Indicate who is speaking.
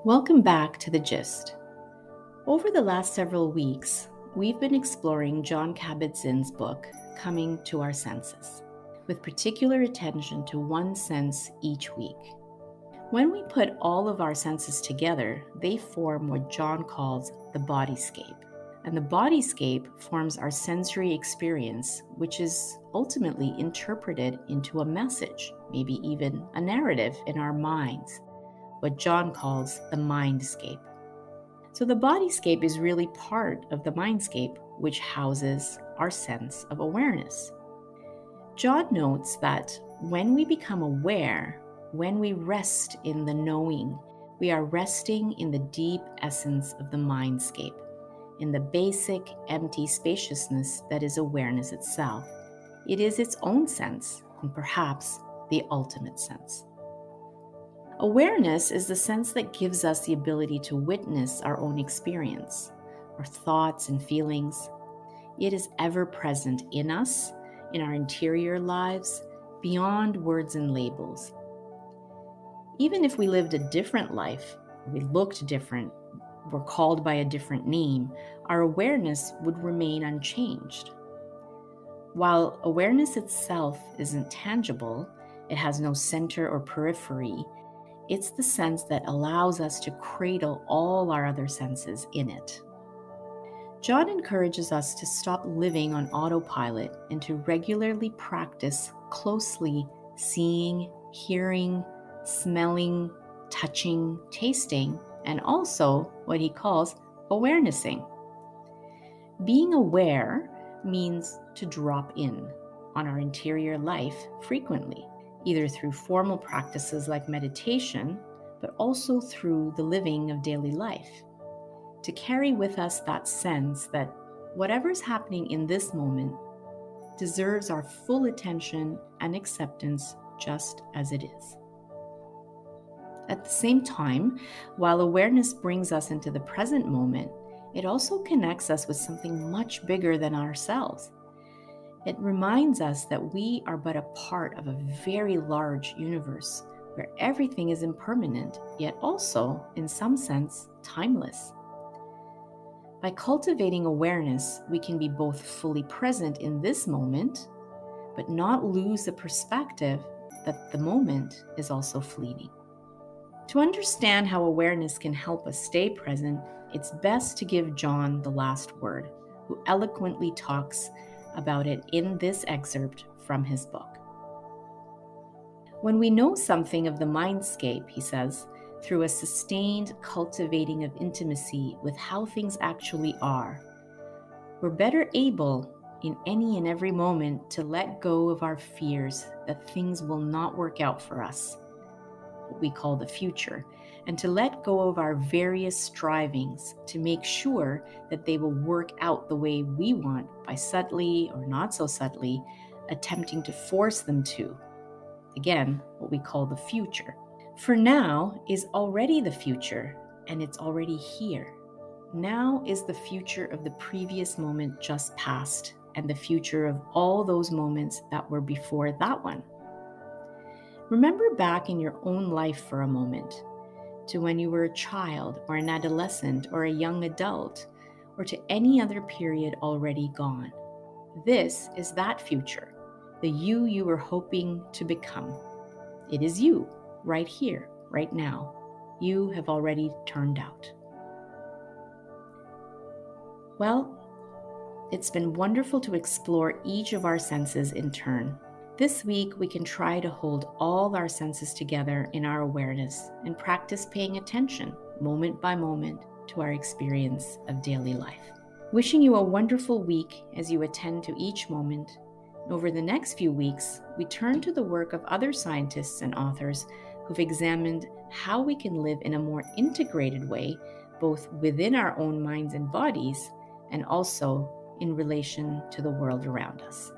Speaker 1: Welcome back to The Gist. Over the last several weeks, we've been exploring John Kabat Zinn's book, Coming to Our Senses, with particular attention to one sense each week. When we put all of our senses together, they form what John calls the bodyscape. And the bodyscape forms our sensory experience, which is ultimately interpreted into a message, maybe even a narrative in our minds, what John calls the mindscape. So the bodyscape is really part of the mindscape, which houses our sense of awareness. John notes that when we become aware, when we rest in the knowing, we are resting in the deep essence of the mindscape, in the basic, empty spaciousness that is awareness itself. It is its own sense, and perhaps the ultimate sense. Awareness is the sense that gives us the ability to witness our own experience, our thoughts and feelings. It is ever present in us, in our interior lives, beyond words and labels. Even if we lived a different life, we looked different, were called by a different name, our awareness would remain unchanged. While awareness itself isn't tangible, it has no center or periphery, it's the sense that allows us to cradle all our other senses in it. John encourages us to stop living on autopilot and to regularly practice closely seeing, hearing, smelling, touching, tasting, and also what he calls awarenessing. Being aware means to drop in on our interior life frequently, either through formal practices like meditation, but also through the living of daily life. To carry with us that sense that whatever's happening in this moment deserves our full attention and acceptance just as it is. At the same time, while awareness brings us into the present moment, it also connects us with something much bigger than ourselves. It reminds us that we are but a part of a very large universe where everything is impermanent, yet also, in some sense, timeless. By cultivating awareness, we can be both fully present in this moment, but not lose the perspective that the moment is also fleeting. To understand how awareness can help us stay present, it's best to give John the last word, who eloquently talks about it in this excerpt from his book. When we know something of the mindscape, he says, through a sustained cultivating of intimacy with how things actually are, we're better able in any and every moment to let go of our fears that things will not work out for us, what we call the future, and to let go of our various strivings to make sure that they will work out the way we want by subtly or not so subtly attempting to force them to. Again, what we call the future. For now is already the future, and it's already here. Now is the future of the previous moment just past, and the future of all those moments that were before that one. Remember back in your own life for a moment, to when you were a child or an adolescent or a young adult, or to any other period already gone. This is that future, the you were hoping to become. It is you, right here, right now. You have already turned out. Well, it's been wonderful to explore each of our senses in turn. This week, we can try to hold all our senses together in our awareness and practice paying attention, moment by moment, to our experience of daily life. Wishing you a wonderful week as you attend to each moment. Over the next few weeks, we turn to the work of other scientists and authors who've examined how we can live in a more integrated way, both within our own minds and bodies, and also in relation to the world around us.